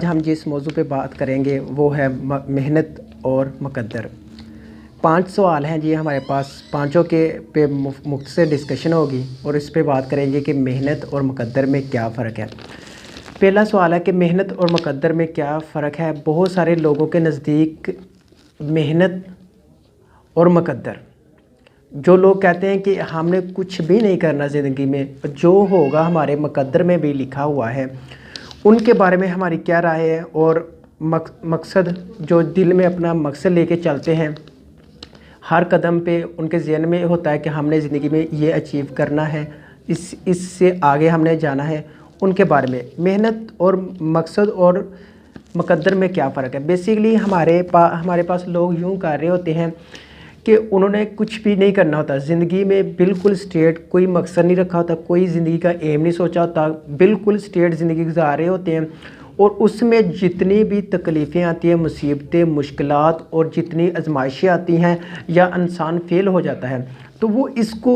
आज हम जिस मौजू पे बात करेंगे वो है मेहनत और मुकद्दर। 5 सवाल हैं जी हमारे पास, पांचों के पे मुफ्त से डिस्कशन होगी और इस पे बात करेंगे कि मेहनत और मुकद्दर में क्या फ़र्क है। पहला सवाल है कि मेहनत और मुकद्दर में क्या फ़र्क है। बहुत सारे लोगों के नज़दीक मेहनत और मुकद्दर, जो लोग कहते हैं कि हमने कुछ भी नहीं करना ज़िंदगी में, जो होगा हमारे मुकद्दर में भी लिखा हुआ है, उनके बारे में हमारी क्या राय है। और मकसद, जो दिल में अपना मकसद लेके चलते हैं, हर कदम पे उनके ज़हन में होता है कि हमने ज़िंदगी में ये अचीव करना है, इससे आगे हमने जाना है, उनके बारे में। मेहनत और मकसद और मुकद्दर में क्या फ़र्क है। बेसिकली हमारे पास लोग यूँ कर रहे होते हैं कि उन्होंने कुछ भी नहीं करना होता ज़िंदगी में, बिल्कुल स्ट्रेट, कोई मकसद नहीं रखा होता, कोई ज़िंदगी का एम नहीं सोचा होता, बिल्कुल स्ट्रेट ज़िंदगी गुजार रहे होते हैं। और उसमें जितनी भी तकलीफ़ें आती हैं, मुसीबतें, मुश्किलात और जितनी आजमाइशें आती हैं या इंसान फेल हो जाता है, तो वो इसको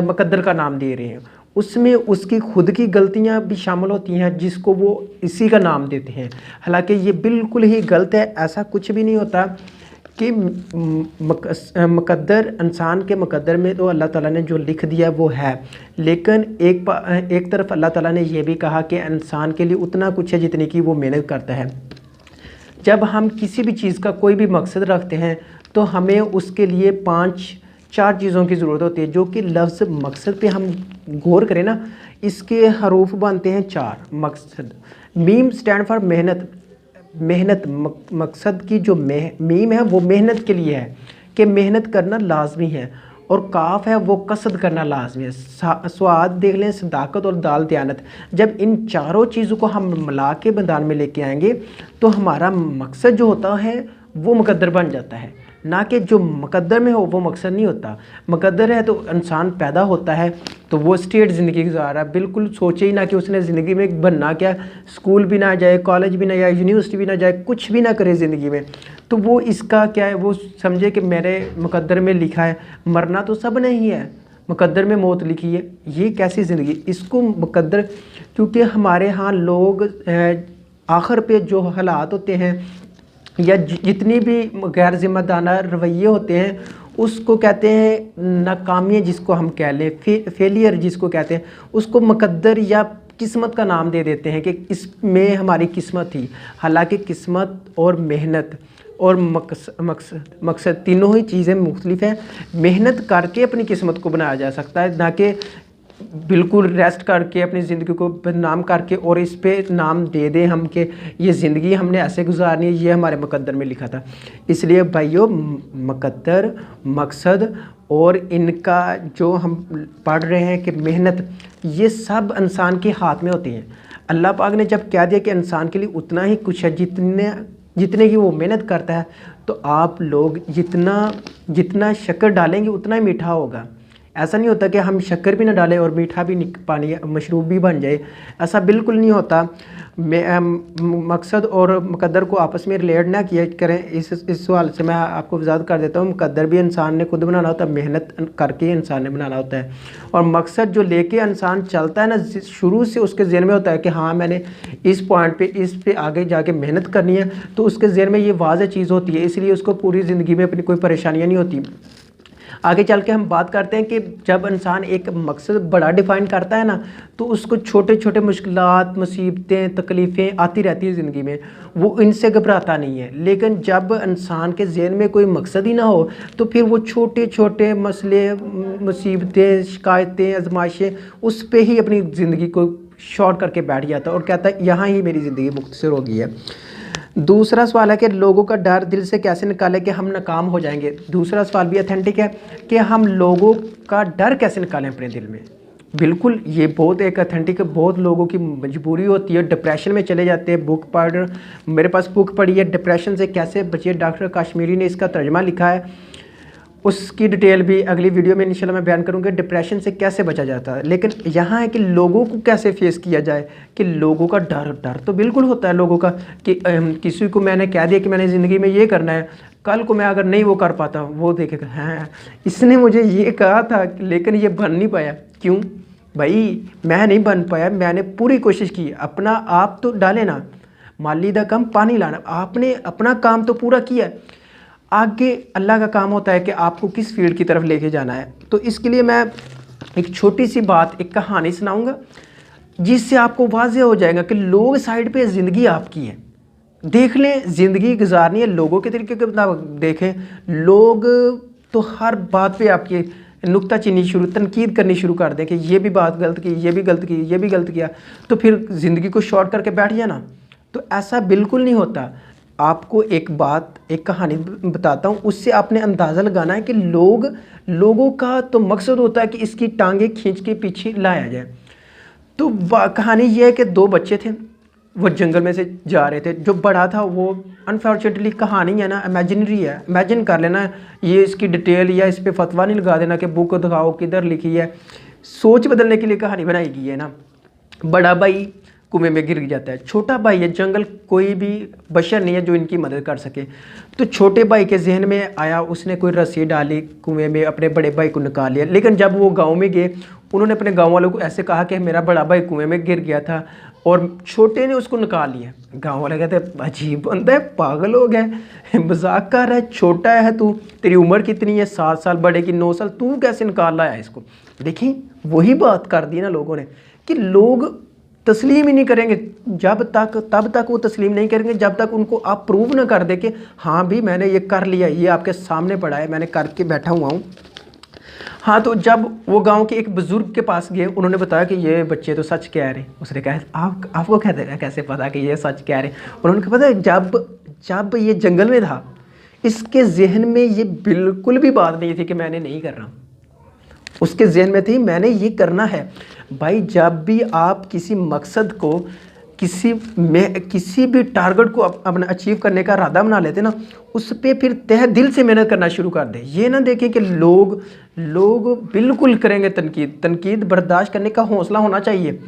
मुकद्दर का नाम दे रहे हैं। उसमें उसकी खुद की गलतियां भी शामिल होती हैं जिसको वो इसी का नाम देते हैं। हालांकि ये बिल्कुल ही गलत है। ऐसा कुछ भी नहीं होता कि मुकद्दर, इंसान के मुकद्दर में तो अल्लाह ताला ने जो लिख दिया वो है, लेकिन एक तरफ अल्लाह ताला ने ये भी कहा कि इंसान के लिए उतना कुछ है जितनी की वो मेहनत करता है। जब हम किसी भी चीज़ का कोई भी मकसद रखते हैं तो हमें उसके लिए 5-4 चीज़ों की ज़रूरत होती है, जो कि लफ्ज़ मकसद पे हम गौर करें ना, इसके हरूफ बनते हैं 4। मकसद, मीम स्टैंड फॉर मेहनत। मेहनत, मकसद की जो मीम है वो मेहनत के लिए है कि मेहनत करना लाजमी है, और काफ है वो कसद करना लाजमी है। स्वाद देख लें, सदाकत और दाल दयानत। जब इन चारों चीज़ों को हम मिला के मैदान में लेके आएंगे तो हमारा मकसद जो होता है वो मुकद्दर बन जाता है, ना कि जो मुकद्दर में हो वो मकसद नहीं होता। मुकद्दर है तो इंसान पैदा होता है तो वो स्टेट ज़िंदगी गुजार रहा है, बिल्कुल सोचे ही ना कि उसने ज़िंदगी में बनना क्या, स्कूल भी ना जाए, कॉलेज भी ना जाए, यूनिवर्सिटी भी ना जाए, कुछ भी ना करे ज़िंदगी में, तो वो इसका क्या है, वो समझे कि मेरे मुकद्दर में लिखा है मरना तो सब नहीं है, मुकद्दर में मौत लिखी है। ये कैसी ज़िंदगी, इसको मुकद्दर, क्योंकि हमारे यहाँ लोग आखिर पे जो हालात होते हैं या जितनी भी गैर जिम्मेदाराना रवैये होते हैं उसको कहते हैं नाकामियाँ, जिसको हम कह लें फेलियर जिसको कहते हैं, उसको मुकद्दर या किस्मत का नाम दे देते हैं कि इसमें हमारी किस्मत थी। हालांकि किस्मत और मेहनत और मकसद तीनों ही चीज़ें मुख्तलिफ हैं। मेहनत करके अपनी किस्मत को बनाया जा सकता है, ना कि बिल्कुल रेस्ट करके अपनी ज़िंदगी को बदनाम करके और इस पे नाम दे दें हम कि ये ज़िंदगी हमने ऐसे गुजारनी है, ये हमारे मुकद्दर में लिखा था। इसलिए भाइयों, मुकद्दर, मकसद और इनका जो हम पढ़ रहे हैं कि मेहनत, ये सब इंसान के हाथ में होती हैं। अल्लाह पाक ने जब कह दिया कि इंसान के लिए उतना ही कुछ है जितने की वो मेहनत करता है, तो आप लोग जितना शक्कर डालेंगे उतना ही मीठा होगा। ऐसा नहीं होता कि हम शक्कर भी ना डालें और मीठा भी पानी मशरूब भी बन जाए, ऐसा बिल्कुल नहीं होता। मकसद और मुकद्दर को आपस में रिलेट ना किया करें। इस सवाल से मैं आपको वजाहत कर देता हूँ, मुकद्दर भी इंसान ने खुद बनाना होता है, मेहनत करके इंसान ने बनाना होता है। और मकसद जो लेके इंसान चलता है ना, शुरू से उसके ज़हन में होता है कि हाँ मैंने इस पॉइंट पे, इस पे आगे जाके मेहनत करनी है, तो उसके ज़हन में ये वाज़ेह चीज़ होती है, इसलिए उसको पूरी ज़िंदगी में अपनी कोई परेशानियाँ नहीं होती। आगे चल के हम बात करते हैं कि जब इंसान एक मकसद बड़ा डिफ़ाइन करता है ना, तो उसको छोटे छोटे मुश्किलात, मुसीबतें, तकलीफ़ें आती रहती है ज़िंदगी में, वो इनसे घबराता नहीं है। लेकिन जब इंसान के ज़हन में कोई मकसद ही ना हो तो फिर वो छोटे छोटे मसले, मुसीबतें, शिकायतें, आजमाइशें, उस पर ही अपनी ज़िंदगी को शॉर्ट करके बैठ जाता है और कहता है यहाँ ही मेरी ज़िंदगी मुख्तसर हो गई है। दूसरा सवाल है कि लोगों का डर दिल से कैसे निकालें कि हम नाकाम हो जाएंगे। दूसरा सवाल भी ऑथेंटिक है कि हम लोगों का डर कैसे निकालें अपने दिल में। बिल्कुल, ये बहुत एक ऑथेंटिक है। बहुत लोगों की मजबूरी होती है, डिप्रेशन में चले जाते हैं। बुक पढ़, मेरे पास बुक पढ़ी है डिप्रेशन से कैसे बचिए, डॉक्टर काश्मीरी ने इसका तर्जमा लिखा है, उसकी डिटेल भी अगली वीडियो में इंशाल्लाह मैं बयान करूँगा, डिप्रेशन से कैसे बचा जाता है। लेकिन यहाँ है कि लोगों को कैसे फेस किया जाए, कि लोगों का डर तो बिल्कुल होता है लोगों का कि किसी को मैंने कह दिया कि मैंने ज़िंदगी में ये करना है, कल को मैं अगर नहीं वो कर पाता, वो देखेगा हाँ इसने मुझे ये कहा था लेकिन ये बन नहीं पाया। क्यों भाई, मैं नहीं बन पाया, मैंने पूरी कोशिश की। अपना आप तो डाले ना, माली दा काम पानी लाना। आपने अपना काम तो पूरा किया है, आगे अल्लाह का काम होता है कि आपको किस फील्ड की तरफ लेके जाना है। तो इसके लिए मैं एक छोटी सी बात, एक कहानी सुनाऊंगा जिससे आपको वाज़ेह हो जाएगा कि लोग साइड पे ज़िंदगी आपकी है। देख लें, ज़िंदगी गुजारनी है लोगों के तरीके के मुताबिक देखें। लोग तो हर बात पे आपकी नुक्ताचीनी शुरू, तनकीद करनी शुरू कर दें कि ये भी बात गलत की, ये भी गलत की, ये भी गलत किया, तो फिर ज़िंदगी को शॉर्ट करके बैठ जाना। तो ऐसा बिल्कुल नहीं होता। आपको एक बात, एक कहानी बताता हूँ, उससे आपने अंदाज़ा लगाना है कि लोगों का तो मकसद होता है कि इसकी टांगें खींच के पीछे लाया जाए। तो कहानी ये है कि दो बच्चे थे, वो जंगल में से जा रहे थे। जो बड़ा था वो, अनफॉर्चुनेटली कहानी है ना, इमेजिनरी है, इमेजिन कर लेना, ये इसकी डिटेल या इस पर फतवा नहीं लगा देना कि बुक दिखाओ किधर लिखी है। सोच बदलने के लिए कहानी बनाई गई है ना। बड़ा भाई कुएं में गिर जाता है, छोटा भाई है, जंगल कोई भी बशर नहीं है जो इनकी मदद कर सके। तो छोटे भाई के जहन में आया, उसने कोई रस्सी डाली कुएं में, अपने बड़े भाई को निकाल लिया। लेकिन जब वो गांव में गए, उन्होंने अपने गांव वालों को ऐसे कहा कि मेरा बड़ा भाई कुएं में गिर गया था और छोटे ने उसको निकाल लिया। गांव वाले कहते अजीब बंदा है, पागल हो गया, मजाक कर रहा है, छोटा है तू, तेरी उम्र कितनी है, 7 साल, बड़े की 9 साल, तू कैसे निकाल लाया इसको। देखिए वही बात कर दी ना लोगों ने कि लोग तस्लीम ही नहीं करेंगे तब तक वो तस्लीम नहीं करेंगे जब तक उनको आप प्रूव ना कर दे कि हाँ भी मैंने ये कर लिया, ये आपके सामने पड़ा है, मैंने करके बैठा हुआ हूँ। हाँ, तो जब वो गांव के एक बुजुर्ग के पास गए, उन्होंने बताया कि ये बच्चे तो सच कह रहे। उसने कहा आपको कैसे पता कि ये सच कह रहे। उन्होंने कहा पता है, जब ये जंगल में था, इसके जहन में ये बिल्कुल भी बात नहीं थी कि मैंने नहीं करना। उसके जहन में थी मैंने ये करना है। भाई जब भी आप किसी मकसद को, किसी भी टारगेट को अपना अचीव करने का इरादा बना लेते ना, उस पर फिर तहे दिल से मेहनत करना शुरू कर दे। ये ना देखें कि लोग बिल्कुल करेंगे तनकीद बर्दाश्त करने का हौसला होना चाहिए।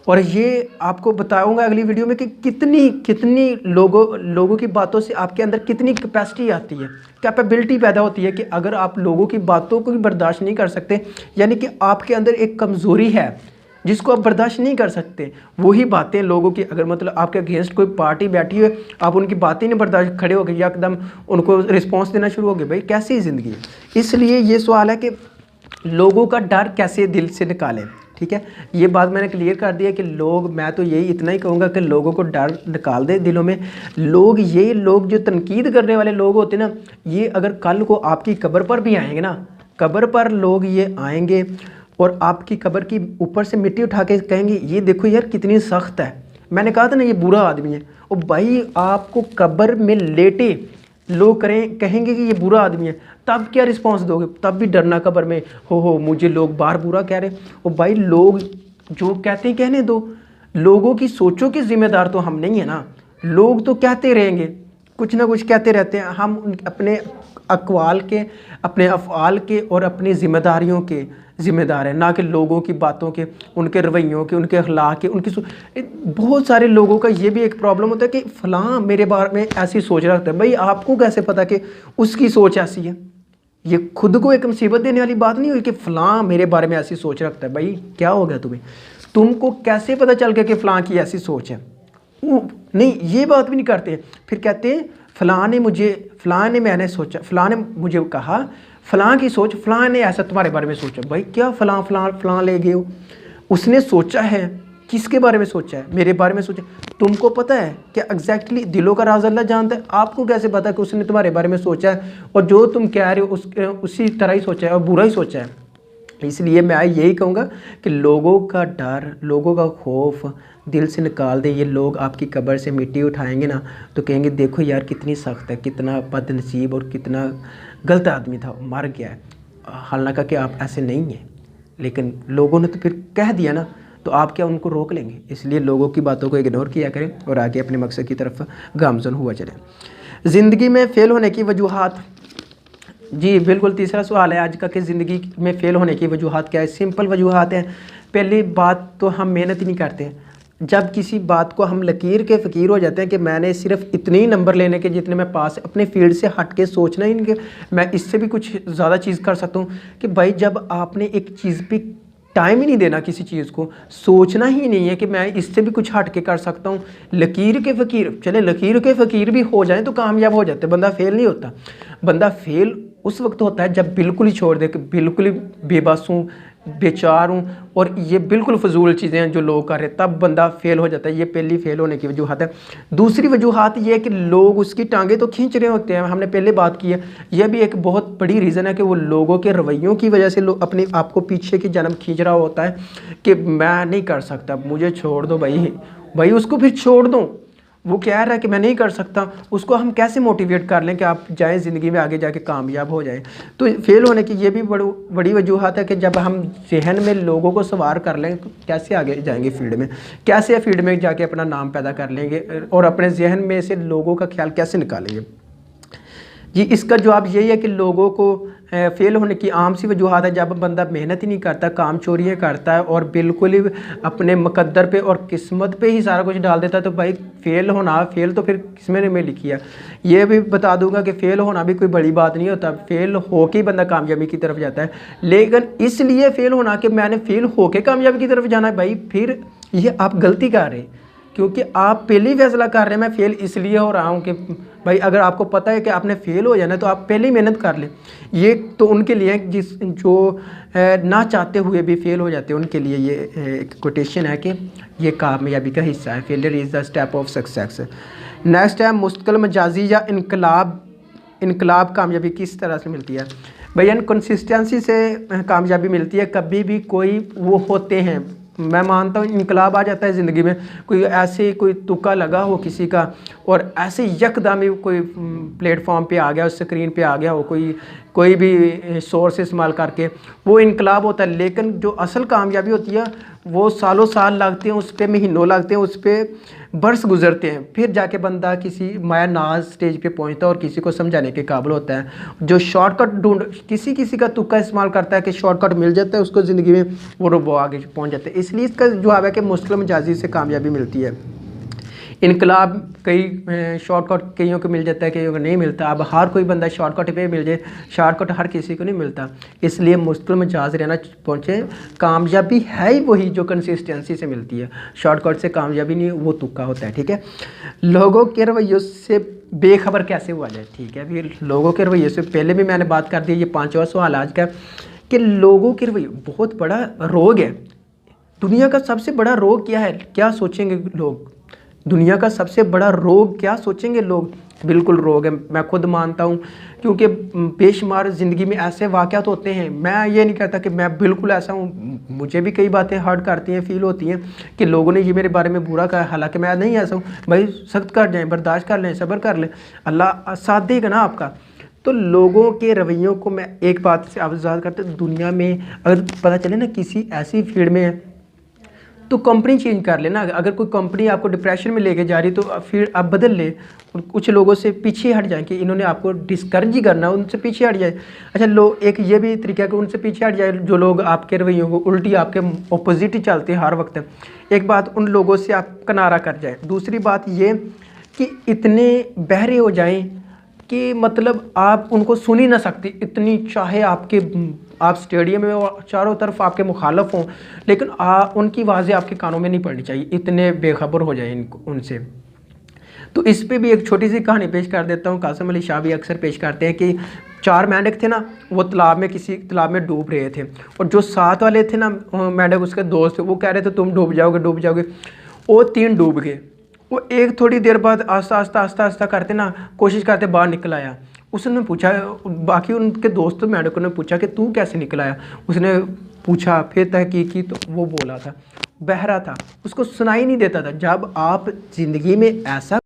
और ये आपको बताऊंगा अगली वीडियो में कि कितनी लोगों की बातों से आपके अंदर कितनी कैपेसिटी आती है, कैपेबिलिटी पैदा होती है कि अगर आप लोगों की बातों को भी बर्दाश्त नहीं कर सकते, यानी कि आपके अंदर एक कमज़ोरी है जिसको आप बर्दाश्त नहीं कर सकते। वही बातें लोगों की, अगर मतलब आपके अगेंस्ट कोई पार्टी बैठी है, आप उनकी बातें नहीं बर्दाश्त, खड़े हो गए एकदम उनको रिस्पॉन्स देना शुरू हो गए, भाई कैसी ज़िंदगी है। इसलिए ये सवाल है कि लोगों का डर कैसे दिल से निकालें। ठीक है, ये बात मैंने क्लियर कर दिया कि मैं तो यही इतना ही कहूँगा कि लोगों को डर निकाल दे दिलों में। लोग जो तनकीद करने वाले लोग होते हैं ना, ये अगर कल को आपकी कब्र पर भी आएंगे ना, कब्र पर लोग ये आएंगे और आपकी कब्र की ऊपर से मिट्टी उठा के कहेंगे ये देखो यार कितनी सख्त है, मैंने कहा था ना ये बुरा आदमी है। और भाई आपको कब्र में लेटे लोग कहेंगे कि ये बुरा आदमी है, तब क्या रिस्पांस दोगे? तब भी डरना कब्र में, हो मुझे लोग बार बुरा कह रहे। और भाई लोग जो कहते हैं कहने दो, लोगों की सोचों के जिम्मेदार तो हम नहीं है ना। लोग तो कहते रहेंगे, कुछ ना कुछ कहते रहते हैं, हम अपने अक़वाल के, अपने अफ़आल के और अपनी ज़िम्मेदारियों के ज़िम्मेदार हैं, ना कि लोगों की बातों के, उनके रवैयों के, उनके अखलाक के, बहुत सारे लोगों का ये भी एक प्रॉब्लम होता है कि फ़लाँ मेरे बारे में ऐसी सोच रखता है। भाई आपको कैसे पता कि उसकी सोच ऐसी है? ये खुद को एक मुसीबत देने वाली बात नहीं हुई कि फ़लाँ मेरे बारे में ऐसी सोच रखता है। भाई क्या हो गया तुम्हें? तुमको कैसे पता चल गया कि फ़लाँ की ऐसी सोच है? नहीं, ये बात भी नहीं करते। फिर कहते हैं फ़लाँ ने मैंने सोचा, फ़लाँ ने मुझे कहा, फ़लाँ की सोच, फ़लाँ ने ऐसा तुम्हारे बारे में सोचा। भाई क्या फ़लाँ ले गए हो? उसने सोचा है, किसके बारे में सोचा है? मेरे बारे में सोचा। तुमको पता है कि एग्जैक्टली दिलों का राज अल्लाह जानता है। आपको कैसे पता कि उसने तुम्हारे बारे में सोचा है और जो तुम कह रहे हो उसी तरह ही सोचा है और बुरा ही सोचा है? इसलिए मैं यही कहूँगा कि लोगों का डर, लोगों का खौफ दिल से निकाल दे। ये लोग आपकी कब्र से मिट्टी उठाएंगे ना तो कहेंगे देखो यार कितनी सख्त है, कितना बदनसीब और कितना गलत आदमी था, मर गया है। हालांकि कि आप ऐसे नहीं हैं, लेकिन लोगों ने तो फिर कह दिया ना, तो आप क्या उनको रोक लेंगे? इसलिए लोगों की बातों को इग्नोर किया करें और आगे अपने मकसद की तरफ गामज़न हुआ चलें। ज़िंदगी में फ़ेल होने की वजूहात, जी बिल्कुल, तीसरा सवाल है आज का कि ज़िंदगी में फ़ेल होने की वजूहात क्या है। सिंपल वजूहात हैं। पहली बात तो हम मेहनत ही नहीं करते। जब किसी बात को हम लकीर के फ़कीर हो जाते हैं कि मैंने सिर्फ इतने ही नंबर लेने के जितने मैं पास, अपने फील्ड से हट के सोचना ही नहीं कि मैं इससे भी कुछ ज़्यादा चीज़ कर सकता हूँ। कि भाई जब आपने एक चीज़ पे टाइम ही नहीं देना किसी चीज़ को, सोचना ही नहीं है कि मैं इससे भी कुछ हट के कर सकता हूँ। लकीर के फ़कीर, चले लकीर के फ़कीर भी हो जाएं तो कामयाब हो जाते, बंदा फेल नहीं होता। बंदा फेल उस वक्त होता है जब बिल्कुल ही छोड़ दे कि बिल्कुल ही बेबस हूँ, बेचार हूँ और ये बिल्कुल फजूल चीज़ें हैं जो लोग कर रहे हैं, तब बंदा फेल हो जाता है। ये पहली फेल होने की वजूहत है। दूसरी वजूहत ये है कि लोग उसकी टांगें तो खींच रहे होते हैं, हमने पहले बात की है। यह भी एक बहुत बड़ी रीज़न है कि वो लोगों के रवैयों की वजह से लोग अपने आप को पीछे की जन्म खींच रहा होता है कि मैं नहीं कर सकता, मुझे छोड़ दो भाई उसको फिर छोड़ दो। वो कह रहा है कि मैं नहीं कर सकता, उसको हम कैसे मोटिवेट कर लें कि आप जाएं ज़िंदगी में आगे जाके कामयाब हो जाएं। तो फेल होने की ये भी बड़ी वजूहत है कि जब हम जहन में लोगों को सवार कर लें तो कैसे आगे जाएंगे फील्ड में, कैसे फील्ड में जाके अपना नाम पैदा कर लेंगे और अपने जहन में से लोगों का ख्याल कैसे निकालेंगे। जी इसका जवाब यही है कि लोगों को फेल होने की आम सी वजूहत है जब बंदा मेहनत ही नहीं करता, काम चोरियाँ करता है और बिल्कुल ही अपने मुकद्दर पे और किस्मत पे ही सारा कुछ डाल देता है। तो भाई फेल तो फिर किस्मत में लिखी है। ये भी बता दूंगा कि फ़ेल होना भी कोई बड़ी बात नहीं होता, फेल होके ही बंदा कामयाबी की तरफ जाता है। लेकिन इसलिए फ़ेल होना कि मैंने फ़ेल होके कामयाबी की तरफ जाना है, भाई फिर ये आप गलती कर रहे हैं, क्योंकि आप पहले ही फैसला कर रहे हैं मैं फ़ेल इसलिए हो रहा हूँ कि भाई अगर आपको पता है कि आपने फ़ेल हो जाना तो आप पहले ही मेहनत कर लें। ये तो उनके लिए जो ना चाहते हुए भी फ़ेल हो जाते हैं उनके लिए ये एक कोटेशन है कि ये कामयाबी का हिस्सा है, failure is the step of success. Next है मुस्तकिल मजाजी या इनकलाब कामयाबी किस तरह से मिलती है। भाई इनकन्सिस्टेंसी से कामयाबी मिलती है। कभी भी कोई वो होते हैं, मैं मानता हूँ इनकलाब आ जाता है ज़िंदगी में, कोई तुक्का लगा हो किसी का और ऐसे यकदम ही कोई प्लेटफॉर्म पे आ गया, स्क्रीन पे आ गया हो, कोई भी सोर्स इस्तेमाल करके, वो इनकलाब होता है। लेकिन जो असल कामयाबी होती है वो सालों साल लगते हैं, उस पर महीनों लगते हैं, उस पर बरस गुजरते हैं, फिर जाके बंदा किसी माया नाज स्टेज पे पहुंचता है और किसी को समझाने के काबिल होता है। जो शॉर्टकट किसी का तुक्का इस्तेमाल करता है कि शॉर्टकट मिल जाता है उसको ज़िंदगी में, वो आगे पहुंच जाते हैं। इसलिए इसका जवाब है कि मुस्तकिल मजाजी से कामयाबी मिलती है। इनकलाब कई शॉर्टकट कईयों को मिल जाता है, कईयों को नहीं मिलता। अब हर कोई बंदा शॉर्टकट पे मिल जाए, शॉर्टकट हर किसी को नहीं मिलता। इसलिए मुश्किल मजाज रहना पहुँचे। कामयाबी है ही वही जो कंसिस्टेंसी से मिलती है, शॉर्टकट से कामयाबी नहीं, वो तुक्का होता है। ठीक है, लोगों के रवैयों से बेखबर कैसे हुआ जाए। ठीक है, फिर लोगों के रवैये से पहले भी मैंने बात कर दी। ये 5वां सवाल आज का कि लोगों के रवैये बहुत बड़ा रोग है। दुनिया का सबसे बड़ा रोग क्या है, क्या सोचेंगे लोग? दुनिया का सबसे बड़ा रोग क्या सोचेंगे लोग? बिल्कुल रोग है, मैं खुद मानता हूँ, क्योंकि बेशुमार ज़िंदगी में ऐसे वाक़यात होते हैं। मैं ये नहीं कहता कि मैं बिल्कुल ऐसा हूँ, मुझे भी कई बातें हर्ट करती हैं, फील होती हैं कि लोगों ने ये मेरे बारे में बुरा कहा, हालांकि मैं नहीं ऐसा हूँ। भाई सख्त कर जाएँ, बर्दाश्त कर लें, सब्र कर लें, अल्लाह साथ देगा ना आपका। तो लोगों के रवैयों को मैं एक बात से आज़ाद करता हूँ, दुनिया में अगर पता चले ना किसी ऐसी फील्ड में है तो कंपनी चेंज कर लेना। अगर कोई कंपनी आपको डिप्रेशन में लेके जा रही तो फिर आप बदल ले, कुछ लोगों से पीछे हट जाए कि इन्होंने आपको डिस्करेज ही करना, उनसे पीछे हट जाए। अच्छा, लोग एक ये भी तरीका है कि उनसे पीछे हट जाए जो लोग आपके रवैयों को उल्टी आपके अपोजिट ही चलते हैं हर वक्त। एक बात, उन लोगों से आप किनारा कर जाए। दूसरी बात ये कि इतने बहरे हो जाएं कि मतलब आप उनको सुन ही ना सकती, इतनी चाहे आप स्टेडियम में और चारों तरफ आपके मुखालफ हों, लेकिन उनकी आवाज़ें आपके कानों में नहीं पड़नी चाहिए, इतने बेखबर हो जाए उनसे। तो इस पे भी एक छोटी सी कहानी पेश कर देता हूँ। कासिम अली शाह भी अक्सर पेश करते हैं कि 4 मेंढक थे ना, वो किसी तालाब में डूब रहे थे, और जो साथ वाले थे ना मेंढक, उसके दोस्त, वो कह रहे थे तुम डूब जाओगे। वो 3 डूब गए। वो एक थोड़ी देर बाद आस्ता करते ना कोशिश करते बाहर निकल आया। उसने पूछा, बाकी उनके दोस्त मेंढकों ने पूछा कि तू कैसे निकल आया? उसने पूछा, फिर तहकीक की तो वो बोला था, बहरा था, उसको सुनाई नहीं देता था। जब आप ज़िंदगी में ऐसा